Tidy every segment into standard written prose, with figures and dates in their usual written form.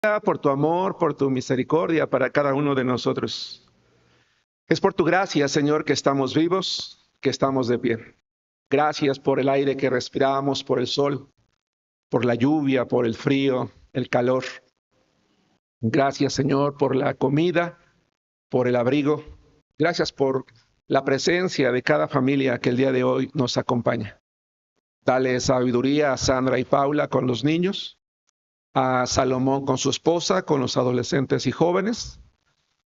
por tu amor, por tu misericordia para cada uno de nosotros. Es por tu gracia, Señor, que estamos vivos, que estamos de pie. Gracias por el aire que respiramos, por el sol, por la lluvia, por el frío, el calor. Gracias, Señor, por la comida, por el abrigo. Gracias por la presencia de cada familia que el día de hoy nos acompaña. Dale sabiduría a Sandra y Paula con los niños, a Salomón con su esposa, con los adolescentes y jóvenes.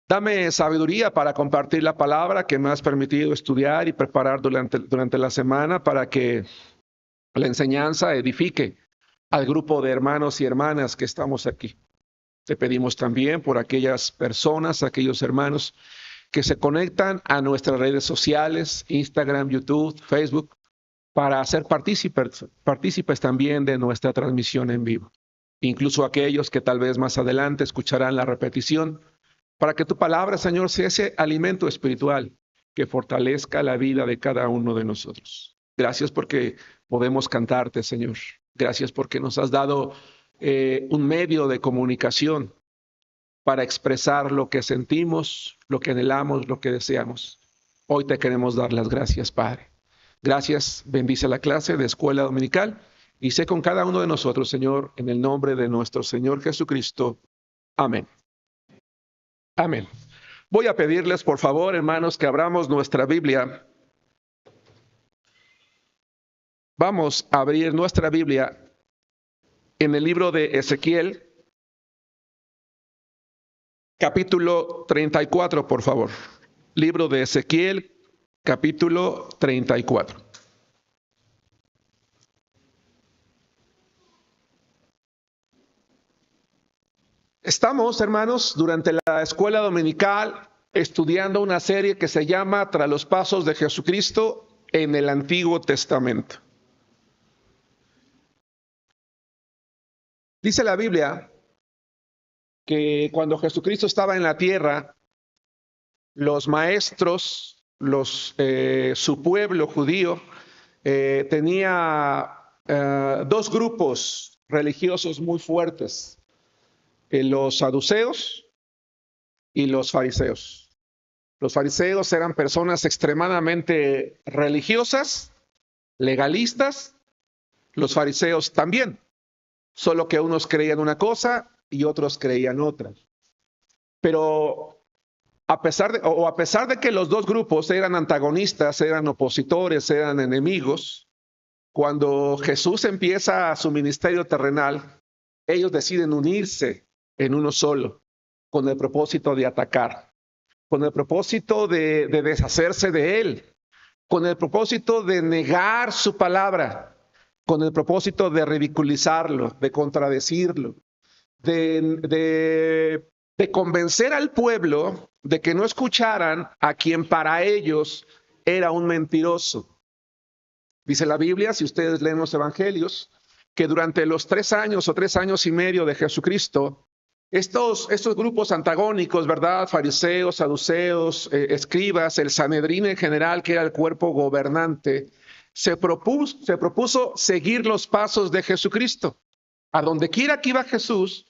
Dame sabiduría para compartir la palabra que me has permitido estudiar y preparar durante la semana para que la enseñanza edifique al grupo de hermanos y hermanas que estamos aquí. Te pedimos también por aquellas personas, aquellos hermanos que se conectan a nuestras redes sociales, Instagram, YouTube, Facebook, para ser partícipes también de nuestra transmisión en vivo. Incluso aquellos que tal vez más adelante escucharán la repetición, para que tu palabra, Señor, sea ese alimento espiritual que fortalezca la vida de cada uno de nosotros. Gracias porque podemos cantarte, Señor. Gracias porque nos has dado un medio de comunicación para expresar lo que sentimos, lo que anhelamos, lo que deseamos. Hoy te queremos dar las gracias, Padre. Gracias, bendice la clase de escuela dominical y sé con cada uno de nosotros, Señor, en el nombre de nuestro Señor Jesucristo. Amén. Amén. Voy a pedirles, por favor, hermanos, que abramos nuestra Biblia. Vamos a abrir nuestra Biblia en el libro de Ezequiel, capítulo 34, por favor. Libro de Ezequiel, capítulo 34. Estamos, hermanos, durante la escuela dominical estudiando una serie que se llama Tras los pasos de Jesucristo en el Antiguo Testamento. Dice la Biblia que cuando Jesucristo estaba en la tierra, los maestros, su pueblo judío, tenía dos grupos religiosos muy fuertes. Los saduceos y los fariseos. Los fariseos eran personas extremadamente religiosas, legalistas. Los fariseos también, solo que unos creían una cosa y otros creían otra. Pero a pesar de que los dos grupos eran antagonistas, eran opositores, eran enemigos, cuando Jesús empieza su ministerio terrenal, ellos deciden unirse en uno solo, con el propósito de atacar, con el propósito de deshacerse de él, con el propósito de negar su palabra, con el propósito de ridiculizarlo, de contradecirlo, de convencer al pueblo de que no escucharan a quien para ellos era un mentiroso. Dice la Biblia, si ustedes leen los evangelios, que durante los 3 años o 3 años y medio de Jesucristo, estos grupos antagónicos, ¿verdad? Fariseos, saduceos, escribas, el Sanedrín en general, que era el cuerpo gobernante, se propuso seguir los pasos de Jesucristo. A donde quiera que iba Jesús,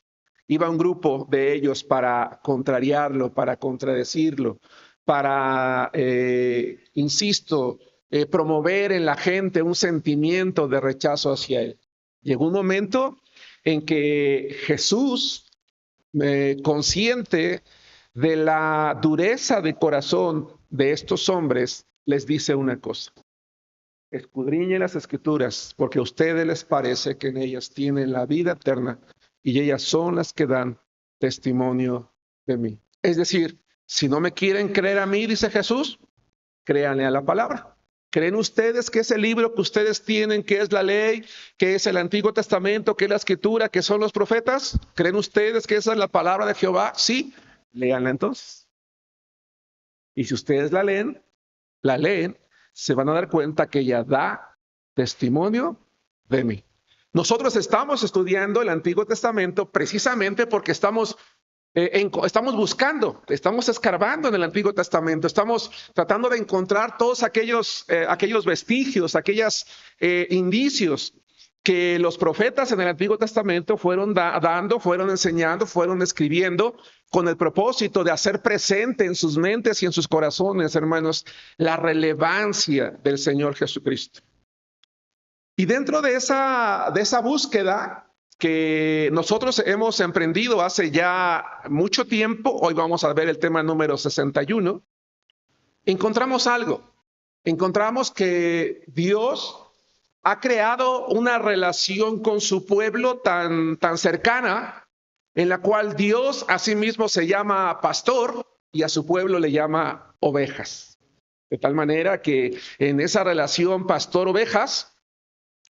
iba un grupo de ellos para contrariarlo, para contradecirlo, para, promover en la gente un sentimiento de rechazo hacia él. Llegó un momento en que Jesús, consciente de la dureza de corazón de estos hombres, les dice una cosa: escudriñen las escrituras, porque a ustedes les parece que en ellas tienen la vida eterna y ellas son las que dan testimonio de mí. Es decir, si no me quieren creer a mí, dice Jesús, créanle a la palabra. ¿Creen ustedes que ese libro que ustedes tienen, que es la ley, que es el Antiguo Testamento, que es la Escritura, que son los profetas? ¿Creen ustedes que esa es la palabra de Jehová? Sí, léanla entonces. Y si ustedes la leen, se van a dar cuenta que ella da testimonio de mí. Nosotros estamos estudiando el Antiguo Testamento precisamente porque estamos buscando, estamos escarbando en el Antiguo Testamento, estamos tratando de encontrar todos aquellos vestigios, aquellos indicios que los profetas en el Antiguo Testamento fueron dando, fueron enseñando, fueron escribiendo con el propósito de hacer presente en sus mentes y en sus corazones, hermanos, la relevancia del Señor Jesucristo. Y dentro de esa búsqueda que nosotros hemos emprendido hace ya mucho tiempo, hoy vamos a ver el tema número 61, encontramos algo. Encontramos que Dios ha creado una relación con su pueblo tan cercana, en la cual Dios a sí mismo se llama pastor y a su pueblo le llama ovejas. De tal manera que en esa relación pastor-ovejas,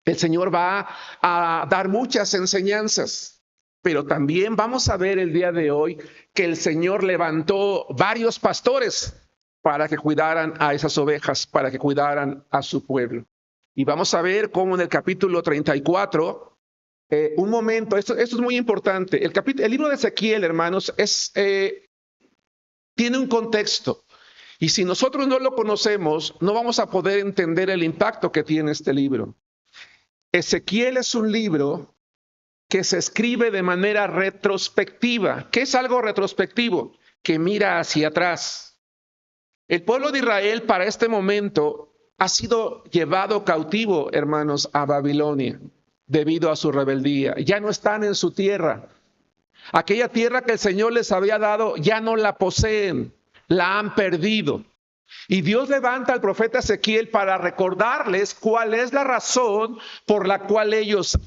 el Señor va a dar muchas enseñanzas, pero también vamos a ver el día de hoy que el Señor levantó varios pastores para que cuidaran a esas ovejas, para que cuidaran a su pueblo. Y vamos a ver cómo en el capítulo 34, un momento, esto es muy importante. El libro de Ezequiel, hermanos, tiene un contexto. Y si nosotros no lo conocemos, no vamos a poder entender el impacto que tiene este libro. Ezequiel es un libro que se escribe de manera retrospectiva. ¿Qué es algo retrospectivo? Que mira hacia atrás. El pueblo de Israel para este momento ha sido llevado cautivo, hermanos, a Babilonia debido a su rebeldía. Ya no están en su tierra. Aquella tierra que el Señor les había dado, ya no la poseen, la han perdido. Y Dios levanta al profeta Ezequiel para recordarles cuál es la razón por la cual ellos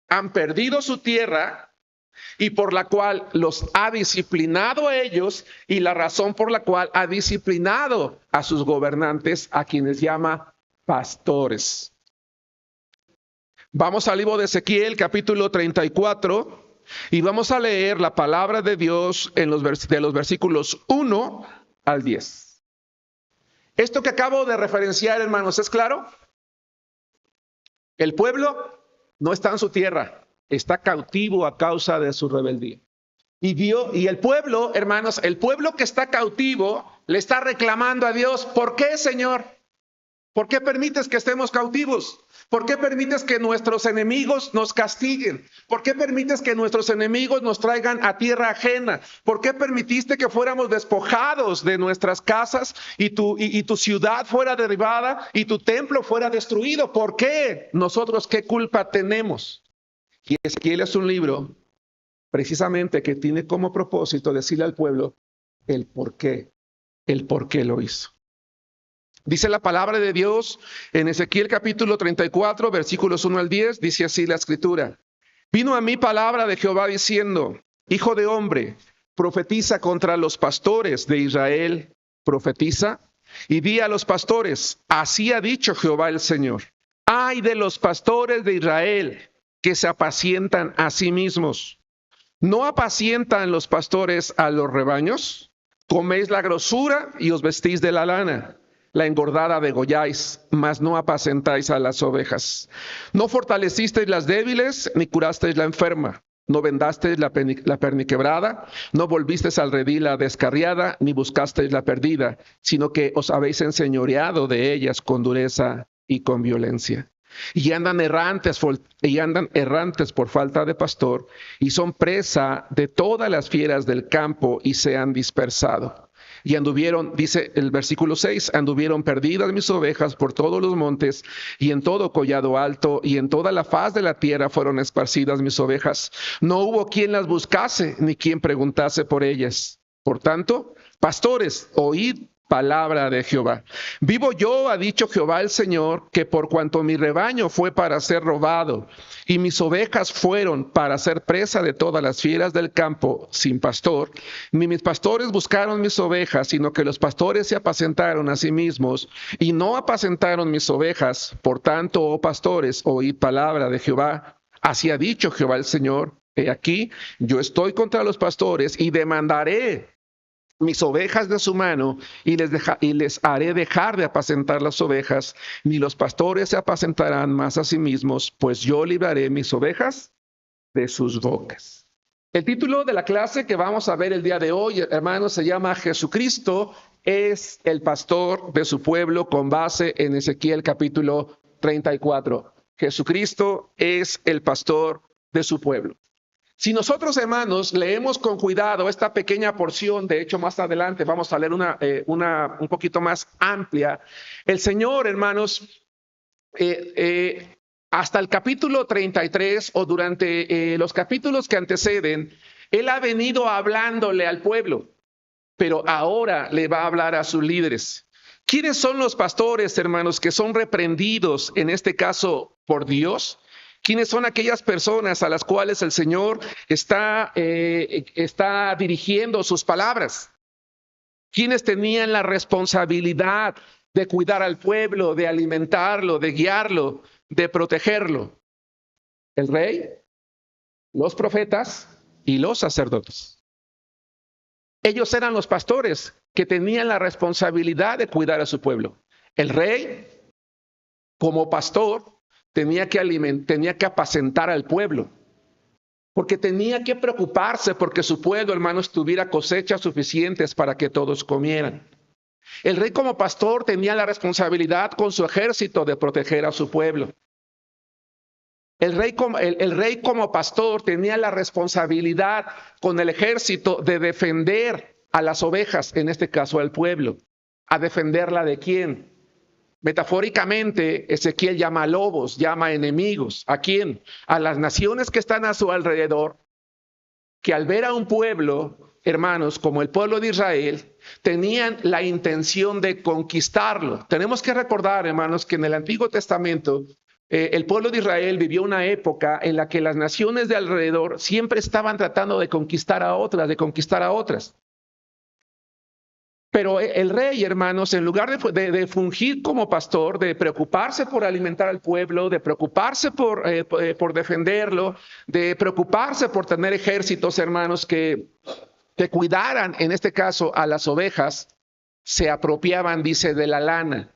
han perdido su tierra y por la cual los ha disciplinado a ellos y la razón por la cual ha disciplinado a sus gobernantes, a quienes llama pastores. Vamos al libro de Ezequiel, capítulo 34, y vamos a leer la palabra de Dios de los versículos 1 al 10. Esto que acabo de referenciar, hermanos, ¿es claro? El pueblo no está en su tierra, está cautivo a causa de su rebeldía. Y el pueblo, hermanos, el pueblo que está cautivo le está reclamando a Dios: ¿por qué, Señor? ¿Por qué permites que estemos cautivos? ¿Por qué permites que nuestros enemigos nos castiguen? ¿Por qué permites que nuestros enemigos nos traigan a tierra ajena? ¿Por qué permitiste que fuéramos despojados de nuestras casas y tu ciudad fuera derribada y tu templo fuera destruido? ¿Por qué? ¿Nosotros qué culpa tenemos? Y Ezequiel es un libro precisamente que tiene como propósito decirle al pueblo el por qué lo hizo. Dice la palabra de Dios en Ezequiel capítulo 34, versículos 1 al 10, dice así la escritura: Vino a mí palabra de Jehová diciendo: Hijo de hombre, profetiza contra los pastores de Israel, profetiza, y di a los pastores: así ha dicho Jehová el Señor. Ay de los pastores de Israel que se apacientan a sí mismos. ¿No apacientan los pastores a los rebaños? Coméis la grosura y os vestís de la lana. La engordada degolláis, mas no apacentáis a las ovejas. No fortalecisteis las débiles, ni curasteis la enferma. No vendasteis la perniquebrada, no volvisteis al redil la descarriada, ni buscasteis la perdida, sino que os habéis enseñoreado de ellas con dureza y con violencia. Y andan errantes por falta de pastor, y son presa de todas las fieras del campo, y se han dispersado. Y anduvieron, dice el versículo 6, anduvieron perdidas mis ovejas por todos los montes y en todo collado alto y en toda la faz de la tierra fueron esparcidas mis ovejas. No hubo quien las buscase ni quien preguntase por ellas. Por tanto, pastores, oíd palabra de Jehová. Vivo yo, ha dicho Jehová el Señor, que por cuanto mi rebaño fue para ser robado y mis ovejas fueron para ser presa de todas las fieras del campo sin pastor, ni mis pastores buscaron mis ovejas, sino que los pastores se apacentaron a sí mismos y no apacentaron mis ovejas. Por tanto, oh pastores, oíd palabra de Jehová. Así ha dicho Jehová el Señor: he aquí, yo estoy contra los pastores y demandaré mis ovejas de su mano y les haré dejar de apacentar las ovejas, ni los pastores se apacentarán más a sí mismos, pues yo libraré mis ovejas de sus bocas. El título de la clase que vamos a ver el día de hoy, hermanos, se llama Jesucristo es el pastor de su pueblo, con base en Ezequiel capítulo 34. Jesucristo es el pastor de su pueblo. Si nosotros, hermanos, leemos con cuidado esta pequeña porción, de hecho más adelante vamos a leer una un poquito más amplia, el Señor, hermanos, hasta el capítulo 33 o durante los capítulos que anteceden, Él ha venido hablándole al pueblo, pero ahora le va a hablar a sus líderes. ¿Quiénes son los pastores, hermanos, que son reprendidos, en este caso, por Dios? ¿Quiénes son aquellas personas a las cuales el Señor está dirigiendo sus palabras? ¿Quiénes tenían la responsabilidad de cuidar al pueblo, de alimentarlo, de guiarlo, de protegerlo? El rey, los profetas y los sacerdotes. Ellos eran los pastores que tenían la responsabilidad de cuidar a su pueblo. El rey, como pastor, tenía que apacentar al pueblo, porque tenía que preocuparse porque su pueblo, hermanos, tuviera cosechas suficientes para que todos comieran. El rey como pastor tenía la responsabilidad con su ejército de proteger a su pueblo. El rey como pastor tenía la responsabilidad con el ejército de defender a las ovejas, en este caso al pueblo. ¿A defenderla de quién? Metafóricamente, Ezequiel llama a lobos, llama a enemigos. ¿A quién? A las naciones que están a su alrededor, que al ver a un pueblo, hermanos, como el pueblo de Israel, tenían la intención de conquistarlo. Tenemos que recordar, hermanos, que en el Antiguo Testamento, el pueblo de Israel vivió una época en la que las naciones de alrededor siempre estaban tratando de conquistar a otras. Pero el rey, hermanos, en lugar de fungir como pastor, de preocuparse por alimentar al pueblo, de preocuparse por defenderlo, de preocuparse por tener ejércitos, hermanos, que cuidaran, en este caso, a las ovejas, se apropiaban, dice, de la lana.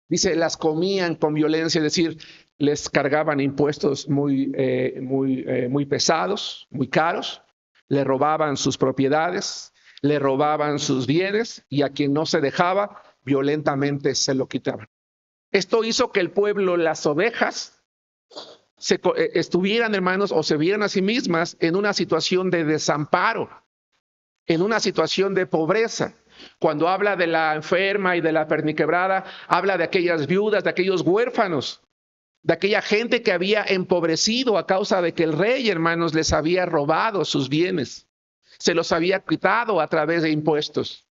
Dice, las comían con violencia, es decir, les cargaban impuestos muy pesados, muy caros, le robaban sus propiedades, le robaban sus bienes y a quien no se dejaba, violentamente se lo quitaban. Esto hizo que el pueblo, las ovejas, estuvieran, hermanos, o se vieran a sí mismas en una situación de desamparo, en una situación de pobreza. Cuando habla de la enferma y de la perniquebrada, habla de aquellas viudas, de aquellos huérfanos, de aquella gente que había empobrecido a causa de que el rey, hermanos, les había robado sus bienes. Se los había quitado a través de impuestos.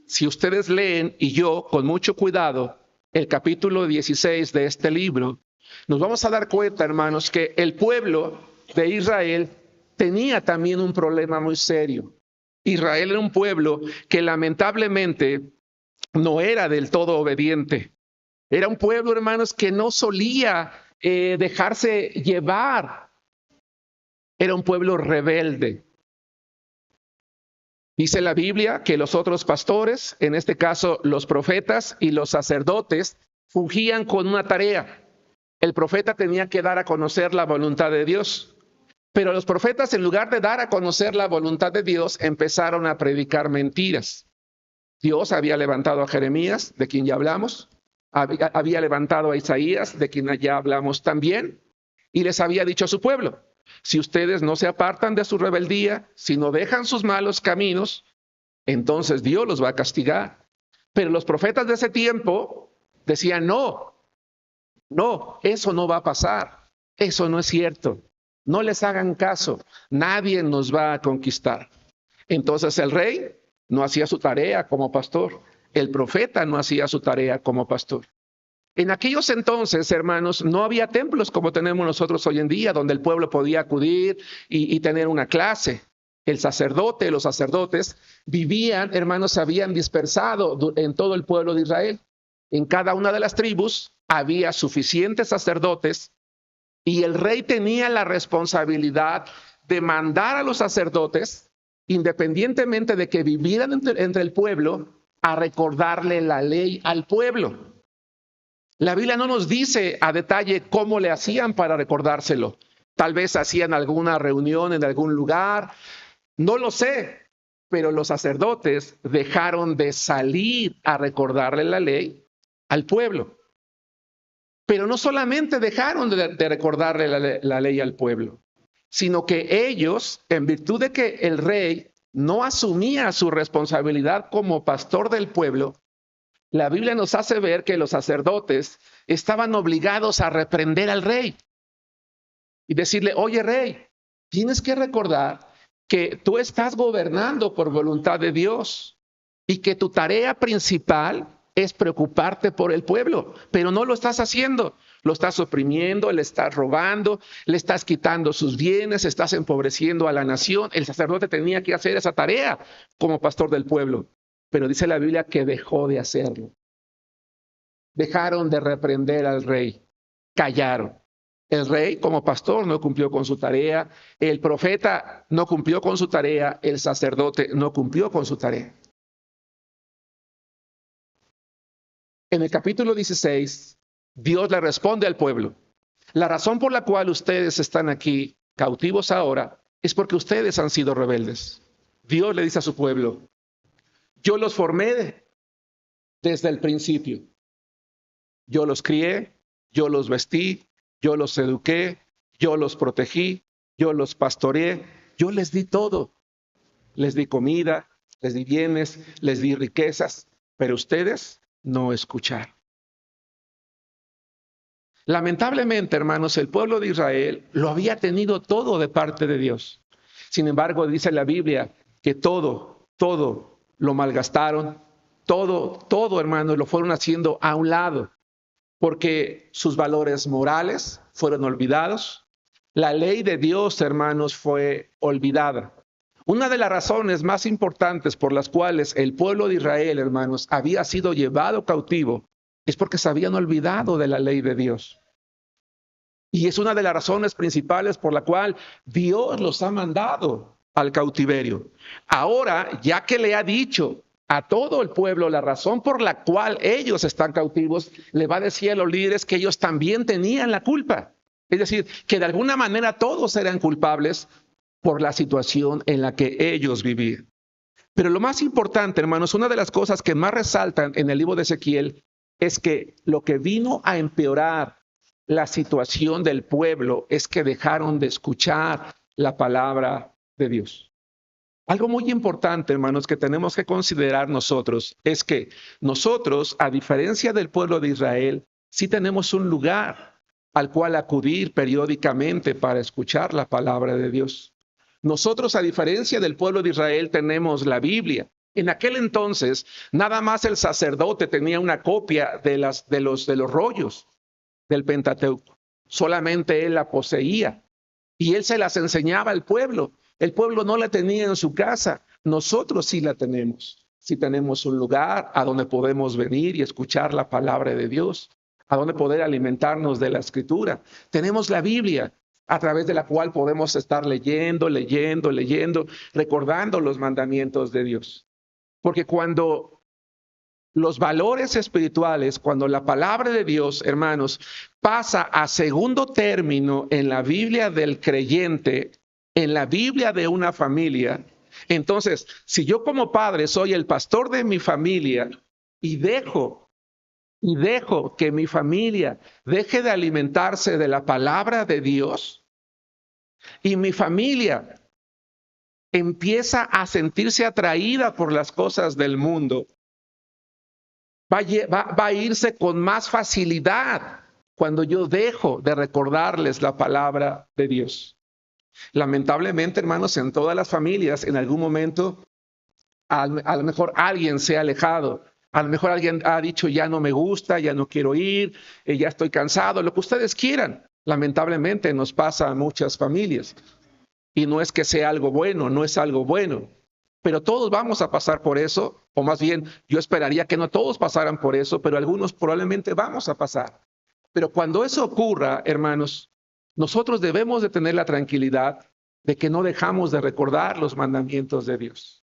Si ustedes leen, y yo con mucho cuidado, el capítulo 16 de este libro, nos vamos a dar cuenta, hermanos, que el pueblo de Israel tenía también un problema muy serio. Israel era un pueblo que lamentablemente no era del todo obediente. Era un pueblo, hermanos, que no solía dejarse llevar. Era un pueblo rebelde. Dice la Biblia que los otros pastores, en este caso los profetas y los sacerdotes, fungían con una tarea. El profeta tenía que dar a conocer la voluntad de Dios. Pero los profetas, en lugar de dar a conocer la voluntad de Dios, empezaron a predicar mentiras. Dios había levantado a Jeremías, de quien ya hablamos. Había levantado a Isaías, de quien ya hablamos también. Y les había dicho a su pueblo: si ustedes no se apartan de su rebeldía, si no dejan sus malos caminos, entonces Dios los va a castigar. Pero los profetas de ese tiempo decían: no, eso no va a pasar. Eso no es cierto. No les hagan caso. Nadie nos va a conquistar. Entonces el rey no hacía su tarea como pastor. El profeta no hacía su tarea como pastor. En aquellos entonces, hermanos, no había templos como tenemos nosotros hoy en día, donde el pueblo podía acudir y tener una clase. El sacerdote, los sacerdotes vivían, hermanos, se habían dispersado en todo el pueblo de Israel. En cada una de las tribus había suficientes sacerdotes y el rey tenía la responsabilidad de mandar a los sacerdotes, independientemente de que vivieran entre el pueblo, a recordarle la ley al pueblo. La Biblia no nos dice a detalle cómo le hacían para recordárselo. Tal vez hacían alguna reunión en algún lugar. No lo sé, pero los sacerdotes dejaron de salir a recordarle la ley al pueblo. Pero no solamente dejaron de recordarle la ley al pueblo, sino que ellos, en virtud de que el rey no asumía su responsabilidad como pastor del pueblo, la Biblia nos hace ver que los sacerdotes estaban obligados a reprender al rey y decirle, oye rey, tienes que recordar que tú estás gobernando por voluntad de Dios y que tu tarea principal es preocuparte por el pueblo, pero no lo estás haciendo. Lo estás oprimiendo, le estás robando, le estás quitando sus bienes, estás empobreciendo a la nación. El sacerdote tenía que hacer esa tarea como pastor del pueblo, pero dice la Biblia que dejó de hacerlo. Dejaron de reprender al rey, callaron. El rey como pastor no cumplió con su tarea, el profeta no cumplió con su tarea, el sacerdote no cumplió con su tarea. En el capítulo 16, Dios le responde al pueblo. La razón por la cual ustedes están aquí cautivos ahora es porque ustedes han sido rebeldes. Dios le dice a su pueblo, yo los formé desde el principio. Yo los crié, yo los vestí, yo los eduqué, yo los protegí, yo los pastoreé, yo les di todo. Les di comida, les di bienes, les di riquezas, pero ustedes no escucharon. Lamentablemente, hermanos, el pueblo de Israel lo había tenido todo de parte de Dios. Sin embargo, dice la Biblia que todo lo malgastaron, todo, hermanos, lo fueron haciendo a un lado, porque sus valores morales fueron olvidados. La ley de Dios, hermanos, fue olvidada. Una de las razones más importantes por las cuales el pueblo de Israel, hermanos, había sido llevado cautivo es porque se habían olvidado de la ley de Dios. Y es una de las razones principales por la cual Dios los ha mandado al cautiverio. Ahora, ya que le ha dicho a todo el pueblo la razón por la cual ellos están cautivos, le va a decir a los líderes que ellos también tenían la culpa. Es decir, que de alguna manera todos eran culpables por la situación en la que ellos vivían. Pero lo más importante, hermanos, una de las cosas que más resaltan en el libro de Ezequiel es que lo que vino a empeorar la situación del pueblo es que dejaron de escuchar la palabra de Dios. Algo muy importante, hermanos, que tenemos que considerar nosotros es que nosotros, a diferencia del pueblo de Israel, sí tenemos un lugar al cual acudir periódicamente para escuchar la palabra de Dios. Nosotros, a diferencia del pueblo de Israel, tenemos la Biblia. En aquel entonces, nada más el sacerdote tenía una copia de los rollos del Pentateuco. Solamente él la poseía y él se las enseñaba al pueblo. El pueblo no la tenía en su casa. Nosotros sí la tenemos. Sí tenemos un lugar a donde podemos venir y escuchar la palabra de Dios, a donde poder alimentarnos de la Escritura. Tenemos la Biblia, a través de la cual podemos estar leyendo, recordando los mandamientos de Dios. Porque cuando los valores espirituales, cuando la palabra de Dios, hermanos, pasa a segundo término en la Biblia del creyente, en la Biblia de una familia, entonces, si yo como padre soy el pastor de mi familia y dejo que mi familia deje de alimentarse de la palabra de Dios, y mi familia empieza a sentirse atraída por las cosas del mundo, va a irse con más facilidad cuando yo dejo de recordarles la palabra de Dios. Lamentablemente, hermanos, en todas las familias, en algún momento, a lo mejor alguien se ha alejado. A lo mejor alguien ha dicho, ya no me gusta, ya no quiero ir, ya estoy cansado, lo que ustedes quieran. Lamentablemente nos pasa a muchas familias. Y no es que sea algo bueno, no es algo bueno. Pero todos vamos a pasar por eso, o más bien yo esperaría que no todos pasaran por eso, pero algunos probablemente vamos a pasar. Pero cuando eso ocurra, hermanos, nosotros debemos de tener la tranquilidad de que no dejamos de recordar los mandamientos de Dios.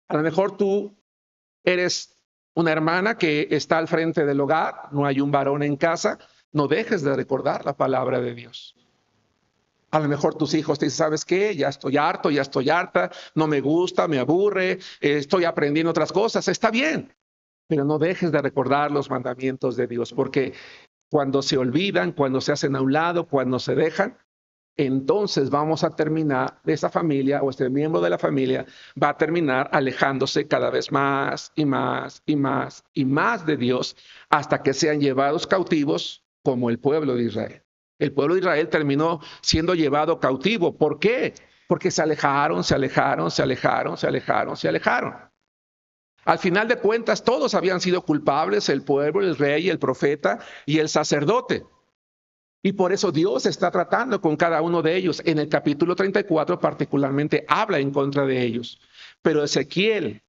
A lo mejor tú eres una hermana que está al frente del hogar, no hay un varón en casa, no dejes de recordar la palabra de Dios. A lo mejor tus hijos te dicen, ¿sabes qué? Ya estoy harto, ya estoy harta, no me gusta, me aburre, estoy aprendiendo otras cosas. Está bien, pero no dejes de recordar los mandamientos de Dios, porque cuando se olvidan, cuando se hacen a un lado, cuando se dejan, entonces vamos a terminar, esa familia o este miembro de la familia va a terminar alejándose cada vez más y más y más y más de Dios hasta que sean llevados cautivos como el pueblo de Israel. El pueblo de Israel terminó siendo llevado cautivo. ¿Por qué? Porque se alejaron, se alejaron, se alejaron, se alejaron, se alejaron. Al final de cuentas, todos habían sido culpables, el pueblo, el rey, el profeta y el sacerdote. Y por eso Dios está tratando con cada uno de ellos. En el capítulo 34 particularmente habla en contra de ellos. Pero Ezequiel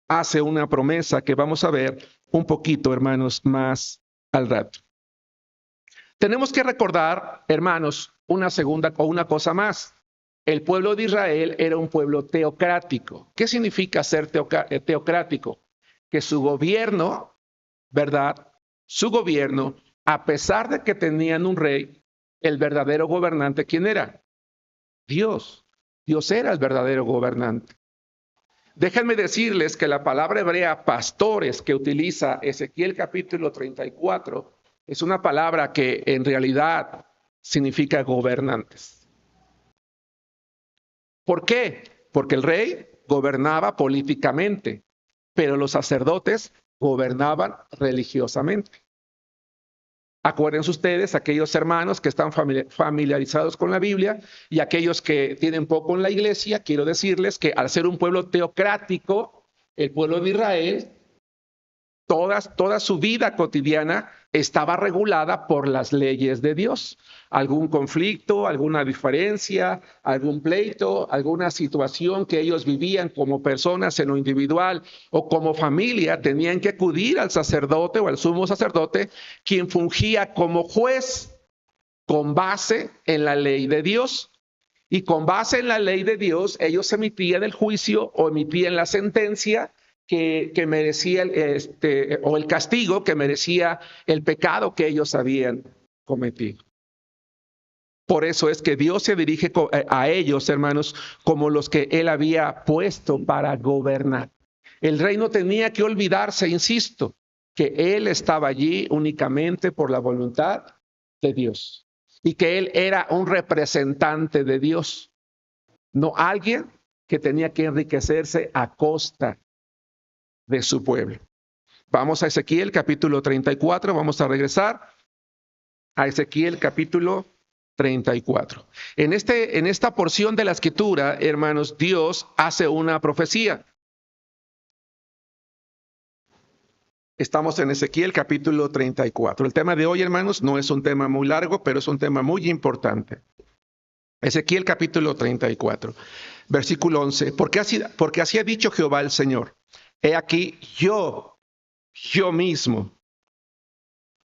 hace una promesa que vamos a ver un poquito, hermanos, más al rato. Tenemos que recordar, hermanos, una cosa más. El pueblo de Israel era un pueblo teocrático. ¿Qué significa ser teocrático? Que su gobierno, ¿verdad? Su gobierno, a pesar de que tenían un rey, el verdadero gobernante, ¿quién era? Dios. Dios era el verdadero gobernante. Déjenme decirles que la palabra hebrea pastores que utiliza Ezequiel capítulo 34 es una palabra que en realidad significa gobernantes. ¿Por qué? Porque el rey gobernaba políticamente, pero los sacerdotes gobernaban religiosamente. Acuérdense ustedes, aquellos hermanos que están familiarizados con la Biblia y aquellos que tienen poco en la iglesia, quiero decirles que al ser un pueblo teocrático, el pueblo de Israel, toda su vida cotidiana estaba regulada por las leyes de Dios. Algún conflicto, alguna diferencia, algún pleito, alguna situación que ellos vivían como personas en lo individual o como familia, tenían que acudir al sacerdote o al sumo sacerdote, quien fungía como juez con base en la ley de Dios. Y con base en la ley de Dios, ellos emitían el juicio o emitían la sentencia que merecía o el castigo que merecía el pecado que ellos habían cometido. Por eso es que Dios se dirige a ellos, hermanos, como los que Él había puesto para gobernar. El rey no tenía que olvidarse, insisto, que Él estaba allí únicamente por la voluntad de Dios y que Él era un representante de Dios, no alguien que tenía que enriquecerse a costa de su pueblo. Vamos a Ezequiel capítulo 34, vamos a regresar a Ezequiel capítulo 34. En esta porción de la escritura, hermanos, Dios hace una profecía. Estamos en Ezequiel capítulo 34. El tema de hoy, hermanos, no es un tema muy largo, pero es un tema muy importante. Ezequiel capítulo 34, versículo 11. Porque así ha dicho Jehová el Señor. He aquí, yo mismo,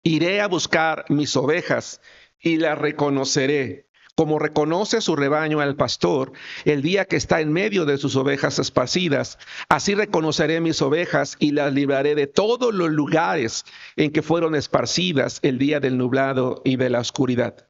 iré a buscar mis ovejas y las reconoceré, como reconoce su rebaño al pastor el día que está en medio de sus ovejas esparcidas. Así reconoceré mis ovejas y las libraré de todos los lugares en que fueron esparcidas el día del nublado y de la oscuridad.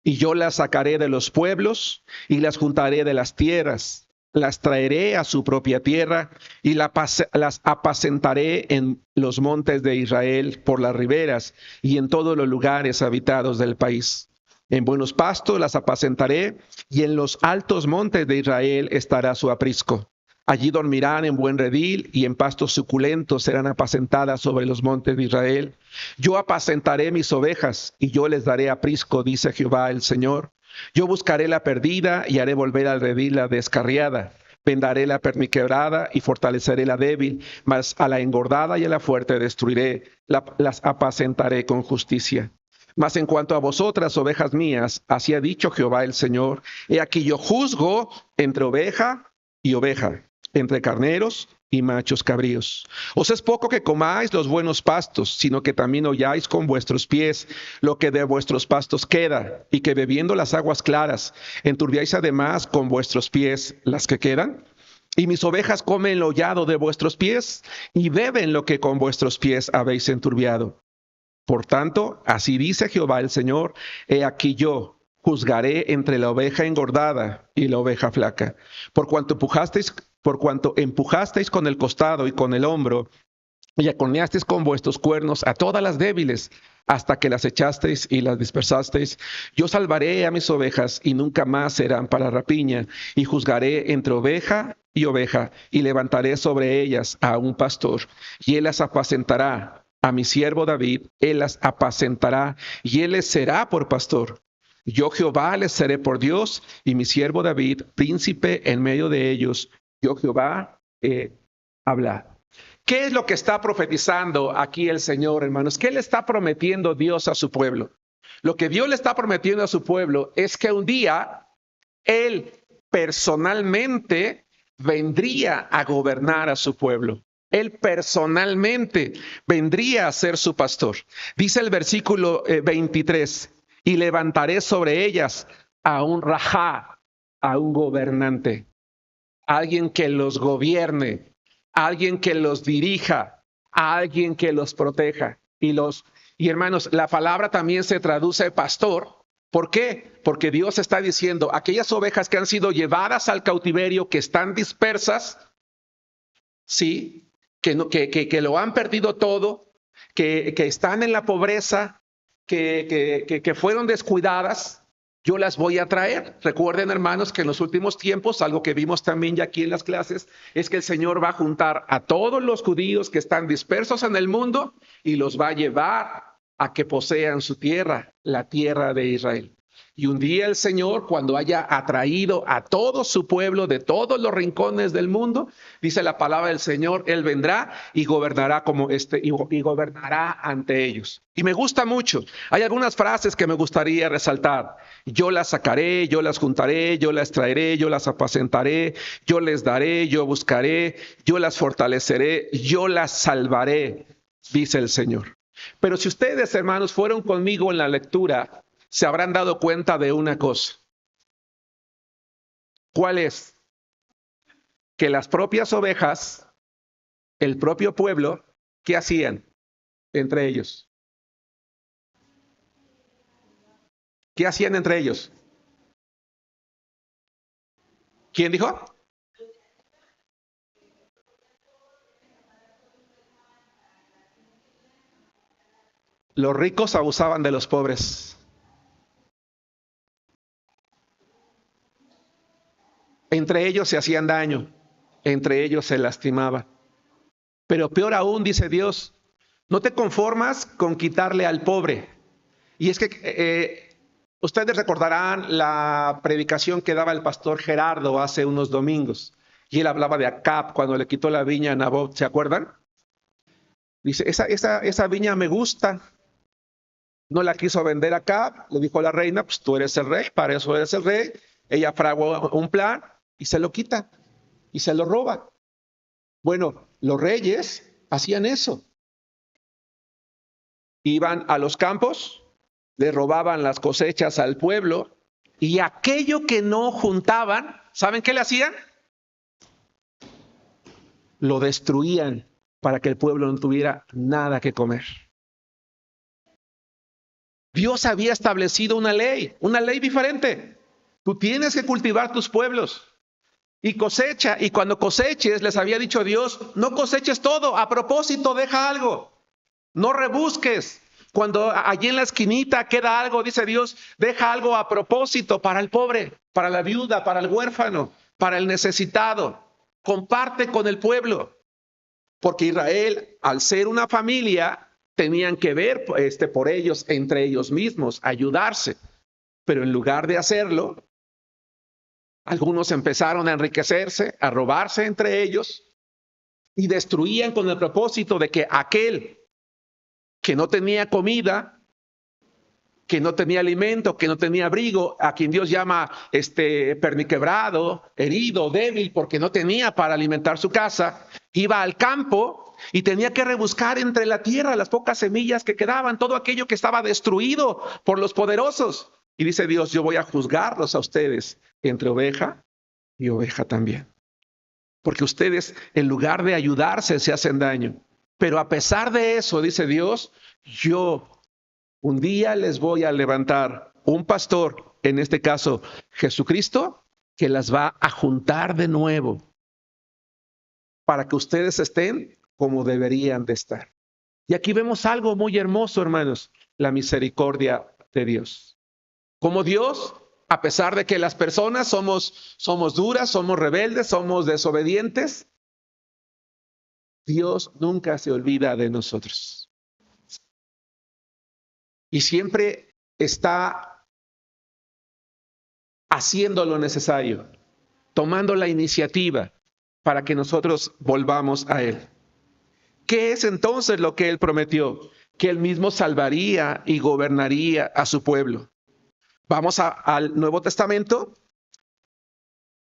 Y yo las sacaré de los pueblos y las juntaré de las tierras. Las traeré a su propia tierra y las apacentaré en los montes de Israel, por las riberas y en todos los lugares habitados del país. En buenos pastos las apacentaré y en los altos montes de Israel estará su aprisco. Allí dormirán en buen redil y en pastos suculentos serán apacentadas sobre los montes de Israel. Yo apacentaré mis ovejas y yo les daré aprisco, dice Jehová el Señor. Yo buscaré la perdida y haré volver al redil la descarriada. Vendaré la perniquebrada y fortaleceré la débil, mas a la engordada y a la fuerte destruiré, las apacentaré con justicia. Mas en cuanto a vosotras, ovejas mías, así ha dicho Jehová el Señor, he aquí yo juzgo entre oveja y oveja, entre carneros y machos cabríos. Os es poco que comáis los buenos pastos, sino que también holláis con vuestros pies lo que de vuestros pastos queda, y que bebiendo las aguas claras, enturbiáis además con vuestros pies las que quedan. Y mis ovejas comen lo hollado de vuestros pies, y beben lo que con vuestros pies habéis enturbiado. Por tanto, así dice Jehová el Señor, he aquí yo juzgaré entre la oveja engordada y la oveja flaca, por cuanto empujasteis con el costado y con el hombro y acorneasteis con vuestros cuernos a todas las débiles, hasta que las echasteis y las dispersasteis. Yo salvaré a mis ovejas y nunca más serán para rapiña, y juzgaré entre oveja y oveja, y levantaré sobre ellas a un pastor, y él las apacentará. A mi siervo David, él las apacentará, y él les será por pastor. Yo Jehová les seré por Dios, y mi siervo David, príncipe en medio de ellos. Yo Jehová habla. ¿Qué es lo que está profetizando aquí el Señor, hermanos? ¿Qué le está prometiendo Dios a su pueblo? Lo que Dios le está prometiendo a su pueblo es que un día Él personalmente vendría a gobernar a su pueblo. Él personalmente vendría a ser su pastor. Dice el versículo 23, y levantaré sobre ellas a un rajá, a un gobernante, alguien que los gobierne, alguien que los dirija, a alguien que los proteja. Y hermanos, la palabra también se traduce pastor. ¿Por qué? Porque Dios está diciendo, aquellas ovejas que han sido llevadas al cautiverio, que están dispersas, sí, que lo han perdido todo, que están en la pobreza, que fueron descuidadas, yo las voy a traer. Recuerden, hermanos, que en los últimos tiempos, algo que vimos también ya aquí en las clases, es que el Señor va a juntar a todos los judíos que están dispersos en el mundo y los va a llevar a que posean su tierra, la tierra de Israel. Y un día el Señor, cuando haya atraído a todo su pueblo de todos los rincones del mundo, dice la palabra del Señor, Él vendrá y gobernará y gobernará ante ellos. Y me gusta mucho. Hay algunas frases que me gustaría resaltar. Yo las sacaré, yo las juntaré, yo las traeré, yo las apacentaré, yo les daré, yo buscaré, yo las fortaleceré, yo las salvaré, dice el Señor. Pero si ustedes, hermanos, fueron conmigo en la lectura, se habrán dado cuenta de una cosa. ¿Cuál es? Que las propias ovejas, el propio pueblo, ¿qué hacían entre ellos? ¿Qué hacían entre ellos? ¿Quién dijo? Los ricos abusaban de los pobres. Entre ellos se hacían daño, entre ellos se lastimaban. Pero peor aún, dice Dios, no te conformas con quitarle al pobre. Y es que ustedes recordarán la predicación que daba el pastor Gerardo hace unos domingos. Y él hablaba de Acab cuando le quitó la viña a Nabot, ¿se acuerdan? Dice, esa viña me gusta. No la quiso vender Acab, le dijo a la reina, pues tú eres el rey, para eso eres el rey. Ella fraguó un plan y se lo quita y se lo roba. Bueno, los reyes hacían eso. Iban a los campos, le robaban las cosechas al pueblo y aquello que no juntaban, ¿saben qué le hacían? Lo destruían para que el pueblo no tuviera nada que comer. Dios había establecido una ley diferente. Tú tienes que cultivar tus pueblos y cosecha, y cuando coseches, les había dicho Dios, no coseches todo, a propósito deja algo, no rebusques. Cuando allí en la esquinita queda algo, dice Dios, deja algo a propósito para el pobre, para la viuda, para el huérfano, para el necesitado. Comparte con el pueblo, porque Israel, al ser una familia, tenían que ver por ellos, entre ellos mismos, ayudarse. Pero en lugar de hacerlo, algunos empezaron a enriquecerse, a robarse entre ellos y destruían con el propósito de que aquel que no tenía comida, que no tenía alimento, que no tenía abrigo, a quien Dios llama perniquebrado, herido, débil, porque no tenía para alimentar su casa, iba al campo y tenía que rebuscar entre la tierra las pocas semillas que quedaban, todo aquello que estaba destruido por los poderosos. Y dice Dios, yo voy a juzgarlos a ustedes entre oveja y oveja también. Porque ustedes, en lugar de ayudarse, se hacen daño. Pero a pesar de eso, dice Dios, yo un día les voy a levantar un pastor, en este caso Jesucristo, que las va a juntar de nuevo para que ustedes estén como deberían de estar. Y aquí vemos algo muy hermoso, hermanos, la misericordia de Dios. Como Dios, a pesar de que las personas somos duras, somos rebeldes, somos desobedientes, Dios nunca se olvida de nosotros. Y siempre está haciendo lo necesario, tomando la iniciativa para que nosotros volvamos a Él. ¿Qué es entonces lo que Él prometió? Que Él mismo salvaría y gobernaría a su pueblo. Vamos al Nuevo Testamento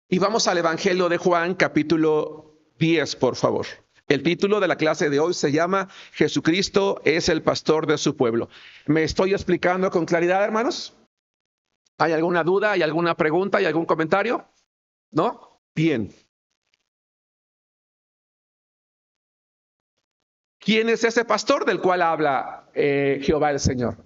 y vamos al Evangelio de Juan, capítulo 10, por favor. El título de la clase de hoy se llama Jesucristo es el pastor de su pueblo. ¿Me estoy explicando con claridad, hermanos? ¿Hay alguna duda? ¿Hay alguna pregunta? ¿Hay algún comentario? ¿No? Bien. ¿Quién es ese pastor del cual habla Jehová el Señor?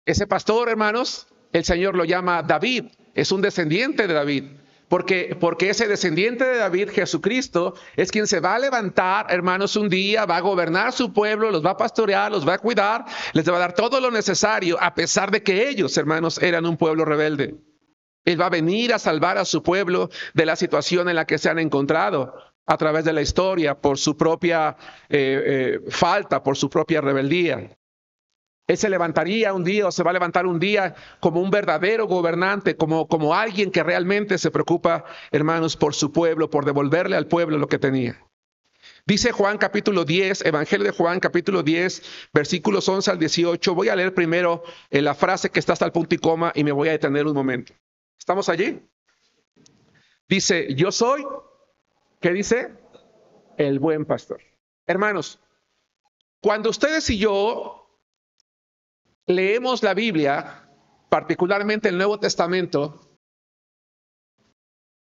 Ese pastor, hermanos, el Señor lo llama David. Es un descendiente de David. Porque ese descendiente de David, Jesucristo, es quien se va a levantar, hermanos, un día, va a gobernar su pueblo, los va a pastorear, los va a cuidar, les va a dar todo lo necesario, a pesar de que ellos, hermanos, eran un pueblo rebelde. Él va a venir a salvar a su pueblo de la situación en la que se han encontrado a través de la historia, por su propia falta, por su propia rebeldía. Él se levantaría un día o se va a levantar un día como un verdadero gobernante, como alguien que realmente se preocupa, hermanos, por su pueblo, por devolverle al pueblo lo que tenía. Dice Juan capítulo 10, Evangelio de Juan capítulo 10, versículos 11 al 18. Voy a leer primero la frase que está hasta el punto y coma y me voy a detener un momento. ¿Estamos allí? Dice, yo soy, ¿qué dice? El buen pastor. Hermanos, cuando ustedes y yo leemos la Biblia, particularmente el Nuevo Testamento,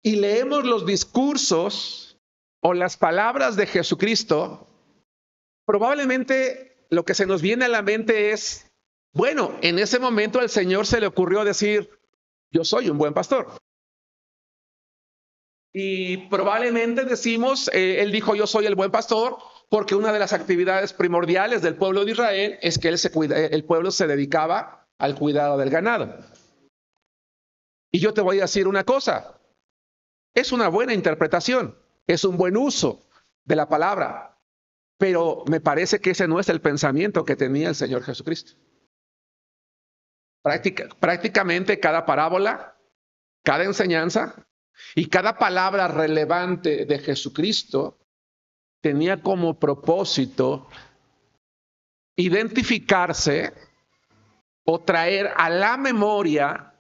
y leemos los discursos o las palabras de Jesucristo, probablemente lo que se nos viene a la mente es, bueno, en ese momento al Señor se le ocurrió decir, yo soy un buen pastor. Y probablemente decimos, Él dijo, yo soy el buen pastor, porque una de las actividades primordiales del pueblo de Israel es que el pueblo se dedicaba al cuidado del ganado. Y yo te voy a decir una cosa, es una buena interpretación, es un buen uso de la palabra, pero me parece que ese no es el pensamiento que tenía el Señor Jesucristo. Prácticamente cada parábola, cada enseñanza y cada palabra relevante de Jesucristo tenía como propósito identificarse o traer a la memoria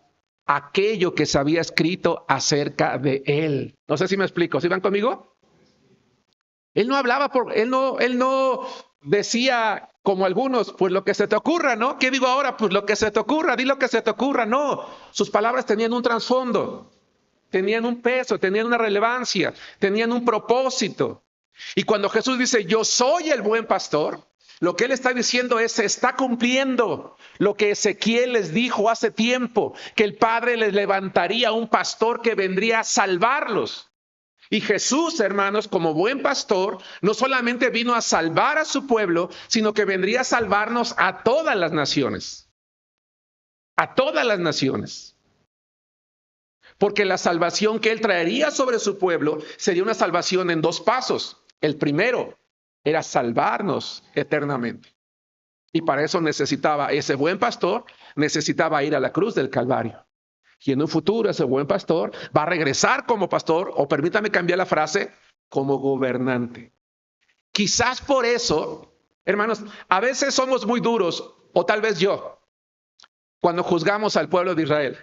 aquello que se había escrito acerca de él. No sé si me explico. ¿Sí van conmigo? Él no hablaba él no decía como algunos, pues lo que se te ocurra, ¿no? ¿Qué digo ahora? Pues lo que se te ocurra, di lo que se te ocurra. No, sus palabras tenían un trasfondo, tenían un peso, tenían una relevancia, tenían un propósito. Y cuando Jesús dice, yo soy el buen pastor, lo que él está diciendo es, se está cumpliendo lo que Ezequiel les dijo hace tiempo, que el Padre les levantaría un pastor que vendría a salvarlos. Y Jesús, hermanos, como buen pastor, no solamente vino a salvar a su pueblo, sino que vendría a salvarnos a todas las naciones. A todas las naciones. Porque la salvación que él traería sobre su pueblo sería una salvación en dos pasos. El primero era salvarnos eternamente. Y para eso necesitaba ese buen pastor, necesitaba ir a la cruz del Calvario. Y en un futuro ese buen pastor va a regresar como pastor, o permítame cambiar la frase, como gobernante. Quizás por eso, hermanos, a veces somos muy duros, o tal vez yo, cuando juzgamos al pueblo de Israel.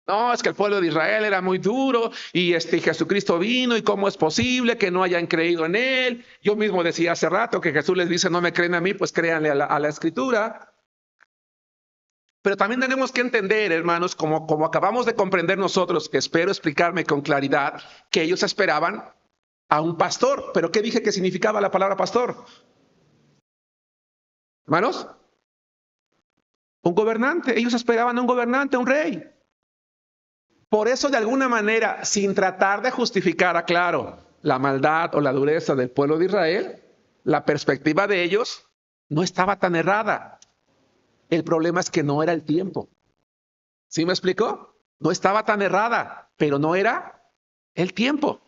No, es que el pueblo de Israel era muy duro y Jesucristo vino y cómo es posible que no hayan creído en él. Yo mismo decía hace rato que Jesús les dice, no me creen a mí, pues créanle a la Escritura. Pero también tenemos que entender, hermanos, como acabamos de comprender nosotros, que espero explicarme con claridad, que ellos esperaban a un pastor. ¿Pero qué dije que significaba la palabra pastor? Hermanos, un gobernante. Ellos esperaban a un gobernante, un rey. Por eso, de alguna manera, sin tratar de justificar, aclaro, la maldad o la dureza del pueblo de Israel, la perspectiva de ellos no estaba tan errada. El problema es que no era el tiempo. ¿Sí me explicó? No estaba tan errada, pero no era el tiempo.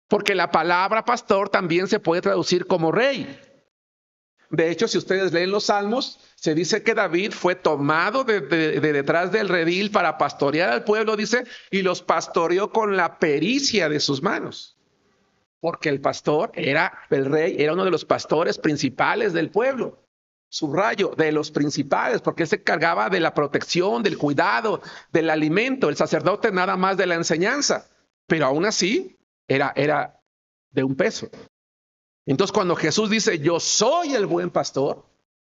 Porque la palabra pastor también se puede traducir como rey. De hecho, si ustedes leen los Salmos, se dice que David fue tomado de detrás del redil para pastorear al pueblo, dice, y los pastoreó con la pericia de sus manos. Porque el pastor el rey era uno de los pastores principales del pueblo. Subrayo, de los principales, porque él se encargaba de la protección, del cuidado, del alimento. El sacerdote nada más de la enseñanza. Pero aún así, era de un peso. Entonces, cuando Jesús dice, yo soy el buen pastor,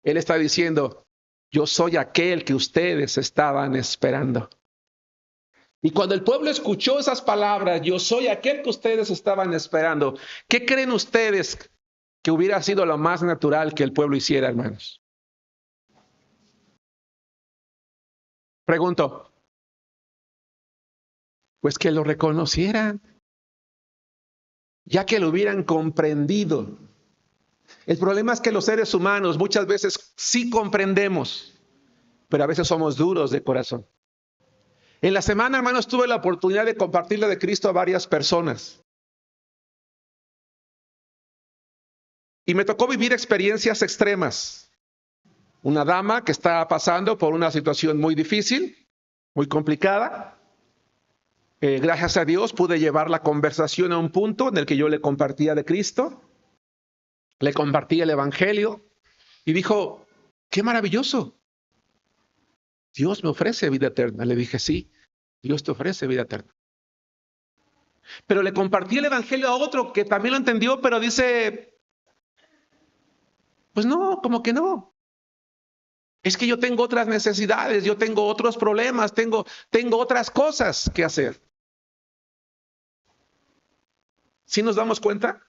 él está diciendo, yo soy aquel que ustedes estaban esperando. Y cuando el pueblo escuchó esas palabras, yo soy aquel que ustedes estaban esperando, ¿qué creen ustedes que hubiera sido lo más natural que el pueblo hiciera, hermanos? Pregunto, pues que lo reconocieran, ya que lo hubieran comprendido. El problema es que los seres humanos muchas veces sí comprendemos, pero a veces somos duros de corazón. En la semana, hermanos, tuve la oportunidad de compartirle de Cristo a varias personas. Y me tocó vivir experiencias extremas. Una dama que estaba pasando por una situación muy difícil, muy complicada. Gracias a Dios pude llevar la conversación a un punto en el que yo le compartía de Cristo. Le compartí el Evangelio y dijo, qué maravilloso. Dios me ofrece vida eterna. Le dije, sí, Dios te ofrece vida eterna. Pero le compartí el Evangelio a otro que también lo entendió, pero dice, pues no, como que no. Es que yo tengo otras necesidades, yo tengo otros problemas, tengo otras cosas que hacer. ¿Sí nos damos cuenta?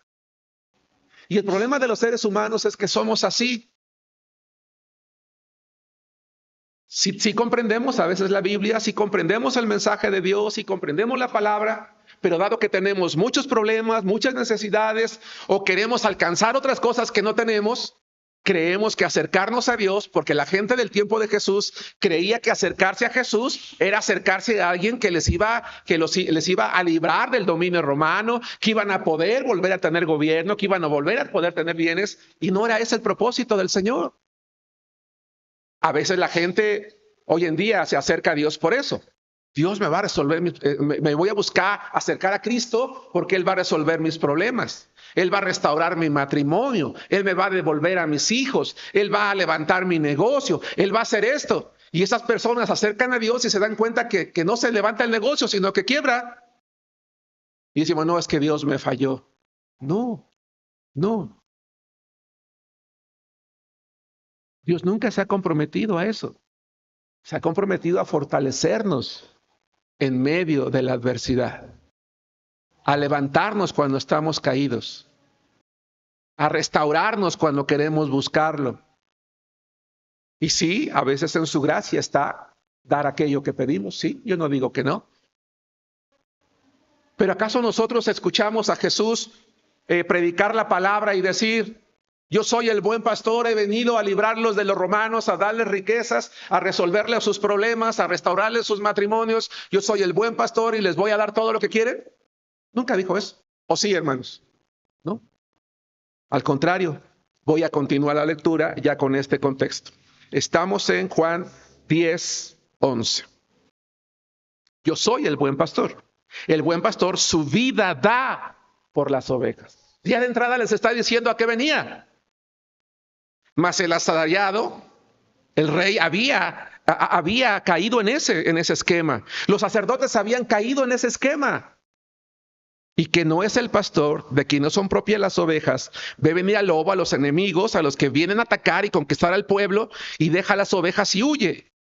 Y el problema de los seres humanos es que somos así. Sí comprendemos a veces la Biblia, sí comprendemos el mensaje de Dios, sí comprendemos la palabra, pero dado que tenemos muchos problemas, muchas necesidades, o queremos alcanzar otras cosas que no tenemos, creemos que acercarnos a Dios, porque la gente del tiempo de Jesús creía que acercarse a Jesús era acercarse a alguien que les iba a librar del dominio romano, que iban a poder volver a tener gobierno, que iban a volver a poder tener bienes, y no era ese el propósito del Señor. A veces la gente hoy en día se acerca a Dios por eso. Dios me va a resolver, me voy a buscar acercar a Cristo porque Él va a resolver mis problemas. Él va a restaurar mi matrimonio. Él me va a devolver a mis hijos. Él va a levantar mi negocio. Él va a hacer esto. Y esas personas se acercan a Dios y se dan cuenta que no se levanta el negocio, sino que quiebra. Y decimos, no, es que Dios me falló. No, no. Dios nunca se ha comprometido a eso. Se ha comprometido a fortalecernos en medio de la adversidad, a levantarnos cuando estamos caídos, a restaurarnos cuando queremos buscarlo. Y sí, a veces en su gracia está dar aquello que pedimos, sí, yo no digo que no. Pero ¿acaso nosotros escuchamos a Jesús predicar la palabra y decir, yo soy el buen pastor, he venido a librarlos de los romanos, a darles riquezas, a resolverles sus problemas, a restaurarles sus matrimonios. Yo soy el buen pastor y les voy a dar todo lo que quieren? Nunca dijo eso. ¿O sí, hermanos? ¿No? Al contrario, voy a continuar la lectura ya con este contexto. Estamos en Juan 10:11. Yo soy el buen pastor. El buen pastor su vida da por las ovejas. Ya de entrada les está diciendo a qué venía. Mas el asalariado, el rey, había caído en ese esquema. Los sacerdotes habían caído en ese esquema. Y que no es el pastor, de quien no son propias las ovejas, ve venir al lobo, a los enemigos, a los que vienen a atacar y conquistar al pueblo, y deja las ovejas y huye.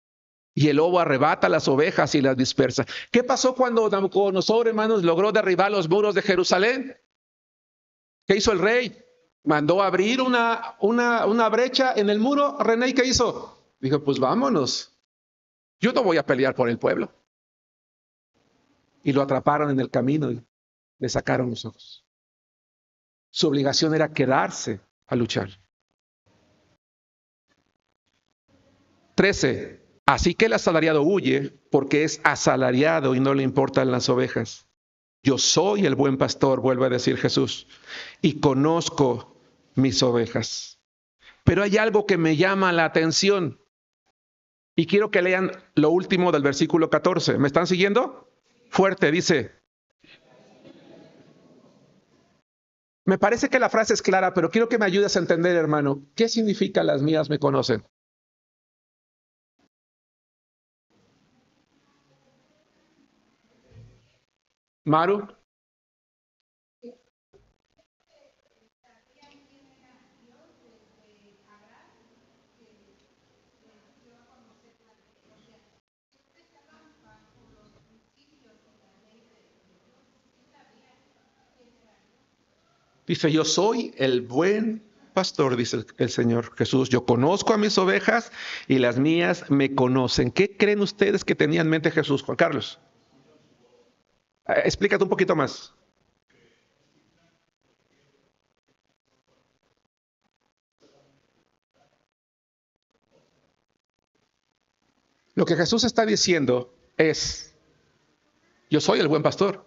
Y el lobo arrebata las ovejas y las dispersa. ¿Qué pasó cuando Nabucodonosor, hermanos, logró derribar los muros de Jerusalén? ¿Qué hizo el rey? Mandó abrir una brecha en el muro. René, ¿qué hizo? Dijo, pues vámonos. Yo no voy a pelear por el pueblo. Y lo atraparon en el camino y le sacaron los ojos. Su obligación era quedarse a luchar. 13. Así que el asalariado huye porque es asalariado y no le importan las ovejas. Yo soy el buen pastor, vuelve a decir Jesús, y conozco mis ovejas. Pero hay algo que me llama la atención y quiero que lean lo último del versículo 14. ¿Me están siguiendo? Fuerte, dice. Me parece que la frase es clara, pero quiero que me ayudes a entender, hermano. ¿Qué significa las mías me conocen? Maru. Dice, yo soy el buen pastor, dice el Señor Jesús. Yo conozco a mis ovejas y las mías me conocen. ¿Qué creen ustedes que tenía en mente Jesús, Juan Carlos? Explícate un poquito más. Lo que Jesús está diciendo es, yo soy el buen pastor.